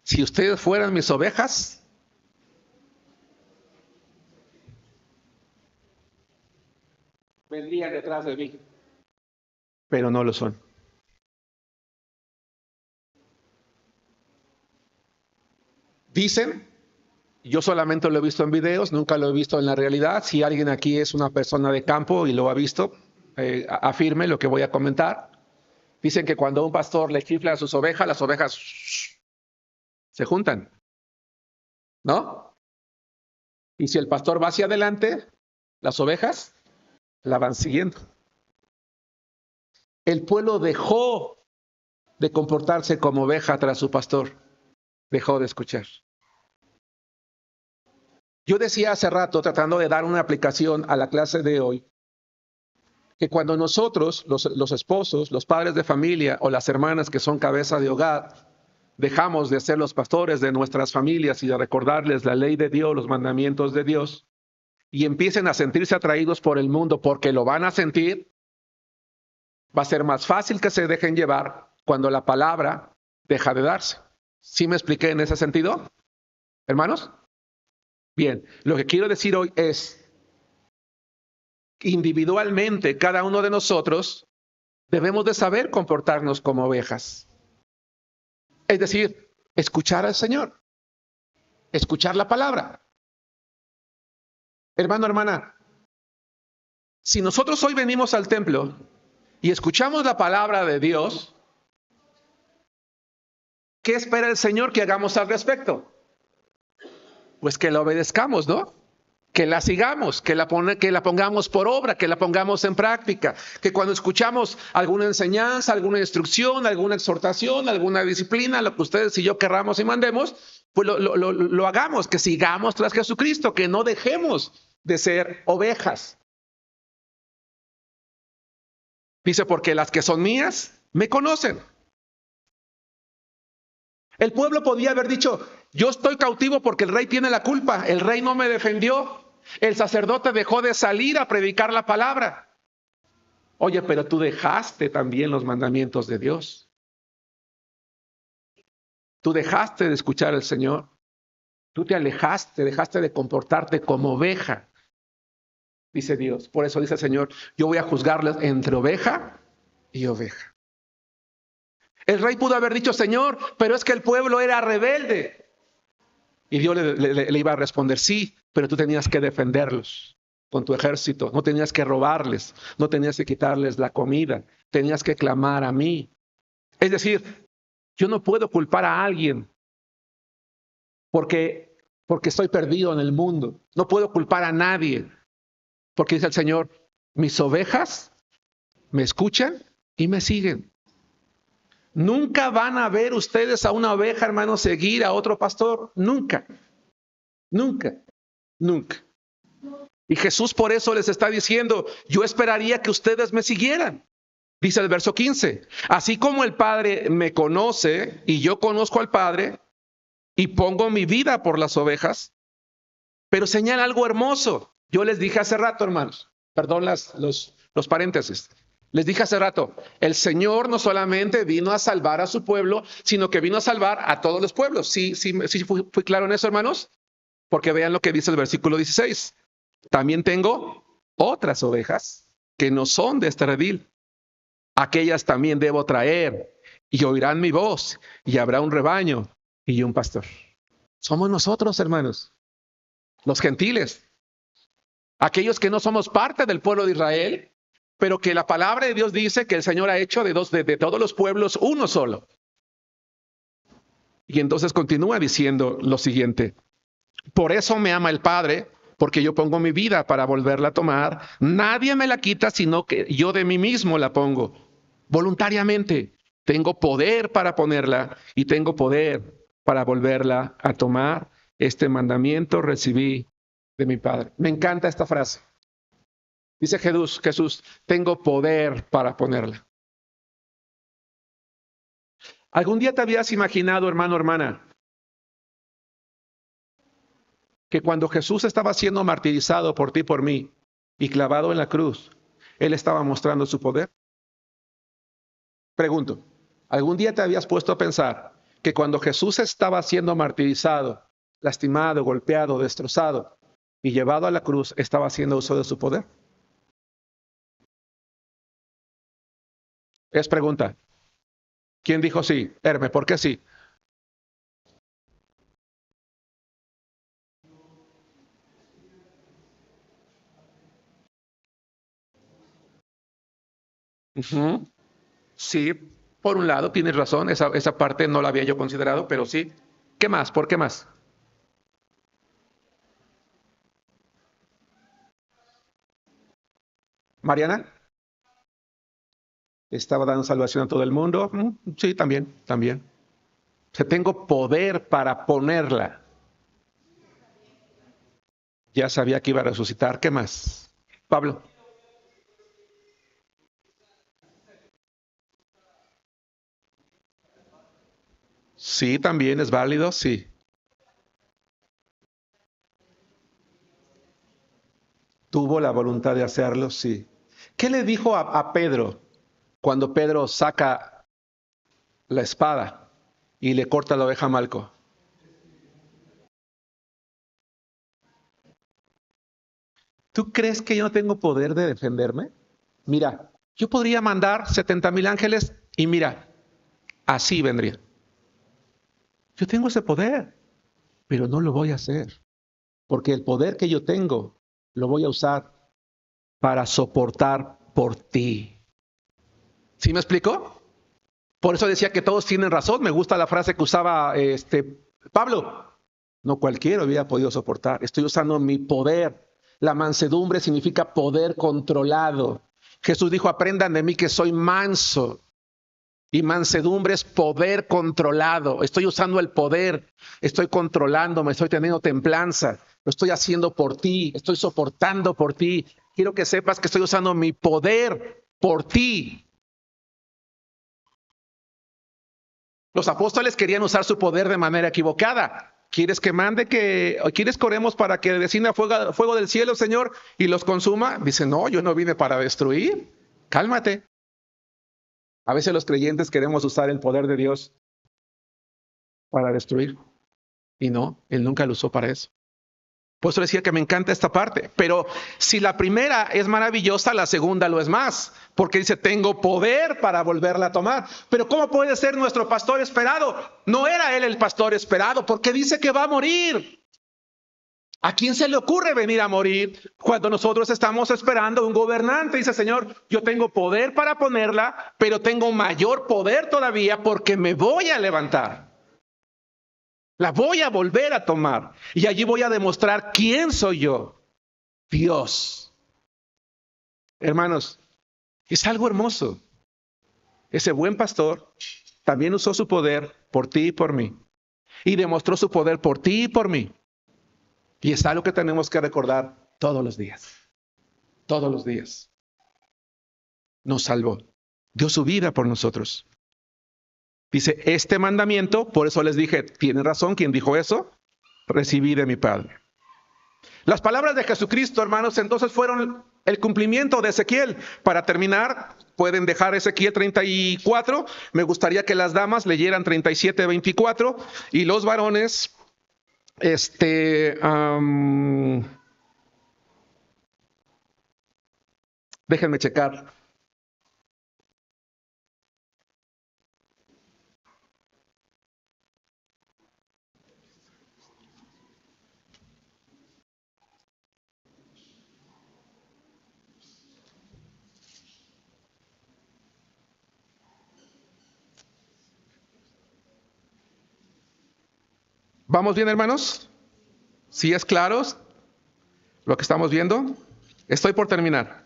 Si ustedes fueran mis ovejas, vendrían detrás de mí, pero no lo son. Dicen, yo solamente lo he visto en videos, nunca lo he visto en la realidad. Si alguien aquí es una persona de campo y lo ha visto, afirme lo que voy a comentar. Dicen que cuando un pastor le chifla a sus ovejas, las ovejas se juntan, ¿no? Y si el pastor va hacia adelante, las ovejas la van siguiendo. El pueblo dejó de comportarse como oveja tras su pastor. Dejó de escuchar. Yo decía hace rato, tratando de dar una aplicación a la clase de hoy, que cuando nosotros, los esposos, los padres de familia o las hermanas que son cabeza de hogar, dejamos de ser los pastores de nuestras familias y de recordarles la ley de Dios, los mandamientos de Dios, y empiecen a sentirse atraídos por el mundo porque lo van a sentir, va a ser más fácil que se dejen llevar cuando la palabra deja de darse. ¿Sí me expliqué en ese sentido, hermanos? Bien, lo que quiero decir hoy es, individualmente, cada uno de nosotros debemos de saber comportarnos como ovejas. Es decir, escuchar al Señor, escuchar la palabra. Hermano, hermana, si nosotros hoy venimos al templo y escuchamos la palabra de Dios, ¿qué espera el Señor que hagamos al respecto? Pues que la obedezcamos, ¿no? Que la sigamos, que la pongamos por obra, que la pongamos en práctica, que cuando escuchamos alguna enseñanza, alguna instrucción, alguna exhortación, alguna disciplina, lo que ustedes y yo querramos y mandemos, pues lo hagamos, que sigamos tras Jesucristo, que no dejemos de ser ovejas. Dice, porque las que son mías me conocen. El pueblo podía haber dicho, yo estoy cautivo porque el rey tiene la culpa, el rey no me defendió, el sacerdote dejó de salir a predicar la palabra. Oye, pero tú dejaste también los mandamientos de Dios. Tú dejaste de escuchar al Señor. Tú te alejaste, dejaste de comportarte como oveja, dice Dios. Por eso dice el Señor, yo voy a juzgarles entre oveja y oveja. El rey pudo haber dicho, Señor, pero es que el pueblo era rebelde. Y Dios le iba a responder, sí, pero tú tenías que defenderlos con tu ejército. No tenías que robarles, no tenías que quitarles la comida, tenías que clamar a mí. Es decir, yo no puedo culpar a alguien porque estoy perdido en el mundo. No puedo culpar a nadie porque dice el Señor, mis ovejas me escuchan y me siguen. Nunca van a ver ustedes a una oveja, hermano, seguir a otro pastor. Nunca, nunca, nunca. Y Jesús por eso les está diciendo, yo esperaría que ustedes me siguieran. Dice el verso 15, así como el Padre me conoce y yo conozco al Padre y pongo mi vida por las ovejas, Pero señala algo hermoso. Yo les dije hace rato, hermanos, perdón los paréntesis. Les dije hace rato, el Señor no solamente vino a salvar a su pueblo, sino que vino a salvar a todos los pueblos. Sí, fui claro en eso, hermanos. Porque vean lo que dice el versículo 16. También tengo otras ovejas que no son de este redil. Aquellas también debo traer, y oirán mi voz, y habrá un rebaño y un pastor. Somos nosotros, hermanos, los gentiles, aquellos que no somos parte del pueblo de Israel, pero que la palabra de Dios dice que el Señor ha hecho de todos los pueblos uno solo. Y entonces continúa diciendo lo siguiente: por eso me ama el Padre, porque yo pongo mi vida para volverla a tomar. Nadie me la quita, sino que yo de mí mismo la pongo voluntariamente. Tengo poder para ponerla y tengo poder para volverla a tomar. Este mandamiento recibí de mi Padre. Me encanta esta frase. Dice Jesús, tengo poder para ponerla. ¿Algún día te habías imaginado, hermano, hermana, que cuando Jesús estaba siendo martirizado por ti y por mí y clavado en la cruz, Él estaba mostrando su poder? Pregunto, ¿algún día te habías puesto a pensar que cuando Jesús estaba siendo martirizado, lastimado, golpeado, destrozado y llevado a la cruz, estaba haciendo uso de su poder? Es pregunta. ¿Quién dijo sí? Herme, ¿por qué sí? Uh-huh. Sí, por un lado tienes razón, esa parte no la había yo considerado, pero sí. ¿Qué más? ¿Por qué más? Mariana, estaba dando salvación a todo el mundo. Sí, también. O sea, tengo poder para ponerla. Ya sabía que iba a resucitar. ¿Qué más? Pablo. Sí, también es válido, sí. Tuvo la voluntad de hacerlo, sí. ¿Qué le dijo a Pedro cuando Pedro saca la espada y le corta la oveja a Malco? ¿Tú crees que yo no tengo poder de defenderme? Mira, yo podría mandar 70,000 ángeles y mira, así vendría. Yo tengo ese poder, pero no lo voy a hacer, porque el poder que yo tengo lo voy a usar para soportar por ti. ¿Sí me explico? Por eso decía que todos tienen razón. Me gusta la frase que usaba Pablo. No cualquiera hubiera podido soportar. Estoy usando mi poder. La mansedumbre significa poder controlado. Jesús dijo, aprendan de mí que soy manso. Y mansedumbre es poder controlado. Estoy usando el poder. Estoy controlándome. Estoy teniendo templanza. Lo estoy haciendo por ti. Estoy soportando por ti. Quiero que sepas que estoy usando mi poder por ti. Los apóstoles querían usar su poder de manera equivocada. ¿Quieres que quieres que oremos para que descienda fuego del cielo, Señor, y los consuma? Dice, no, yo no vine para destruir. Cálmate. A veces los creyentes queremos usar el poder de Dios para destruir. Y no, Él nunca lo usó para eso. Por eso decía que me encanta esta parte. Pero si la primera es maravillosa, la segunda lo es más. Porque dice, tengo poder para volverla a tomar. Pero ¿cómo puede ser nuestro pastor esperado? No era él el pastor esperado, porque dice que va a morir. ¿A quién se le ocurre venir a morir cuando nosotros estamos esperando un gobernante? Dice, Señor, yo tengo poder para ponerla, pero tengo mayor poder todavía porque me voy a levantar. La voy a volver a tomar. Y allí voy a demostrar quién soy yo. Dios. Hermanos, es algo hermoso. Ese buen pastor también usó su poder por ti y por mí. Y demostró su poder por ti y por mí. Y es algo que tenemos que recordar todos los días. Todos los días. Nos salvó. Dio su vida por nosotros. Dice, este mandamiento, por eso les dije, ¿tiene razón quien dijo eso? Recibí de mi Padre. Las palabras de Jesucristo, hermanos, entonces fueron el cumplimiento de Ezequiel. Para terminar, pueden dejar Ezequiel 34. Me gustaría que las damas leyeran 37, 24 y los varones, déjenme checar. ¿Vamos bien, hermanos? ¿Sí es claro lo que estamos viendo? Estoy por terminar.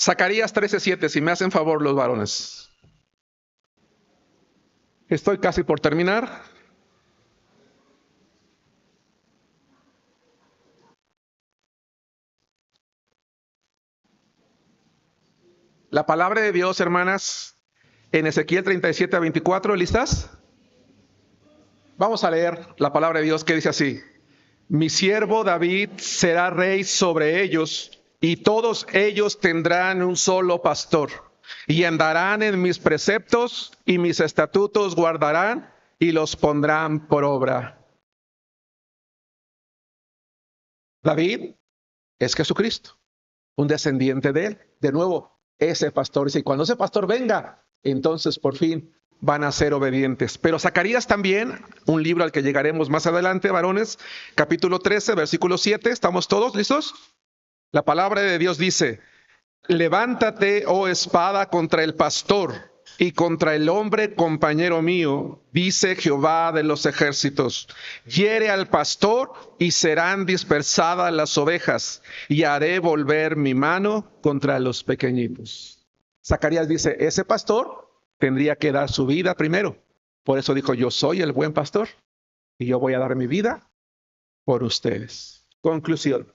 Zacarías 13:7, si me hacen favor los varones. Estoy casi por terminar. La palabra de Dios, hermanas, en Ezequiel 37 a 24, ¿listas? Vamos a leer la palabra de Dios que dice así: mi siervo David será rey sobre ellos, y todos ellos tendrán un solo pastor, y andarán en mis preceptos, y mis estatutos guardarán, y los pondrán por obra. David es Jesucristo, un descendiente de él. De nuevo, ese pastor dice, y cuando ese pastor venga, entonces por fin van a ser obedientes. Pero Zacarías también, un libro al que llegaremos más adelante, varones, capítulo 13, versículo 7, ¿estamos todos listos? La palabra de Dios dice: levántate, oh espada, contra el pastor y contra el hombre compañero mío, dice Jehová de los ejércitos. Hiere al pastor y serán dispersadas las ovejas, y haré volver mi mano contra los pequeñitos. Zacarías dice, ese pastor tendría que dar su vida primero. Por eso dijo, yo soy el buen pastor y yo voy a dar mi vida por ustedes. Conclusión: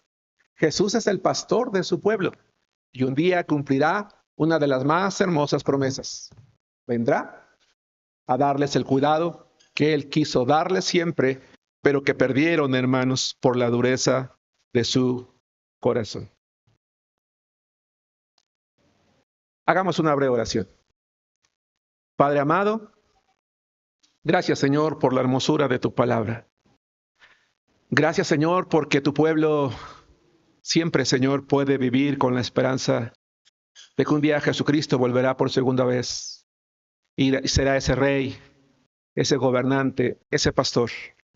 Jesús es el pastor de su pueblo y un día cumplirá una de las más hermosas promesas. Vendrá a darles el cuidado que Él quiso darles siempre, pero que perdieron, hermanos, por la dureza de su corazón. Hagamos una breve oración. Padre amado, gracias, Señor, por la hermosura de tu palabra. Gracias, Señor, porque tu pueblo siempre, Señor, puede vivir con la esperanza de que un día Jesucristo volverá por segunda vez y será ese rey, ese gobernante, ese pastor.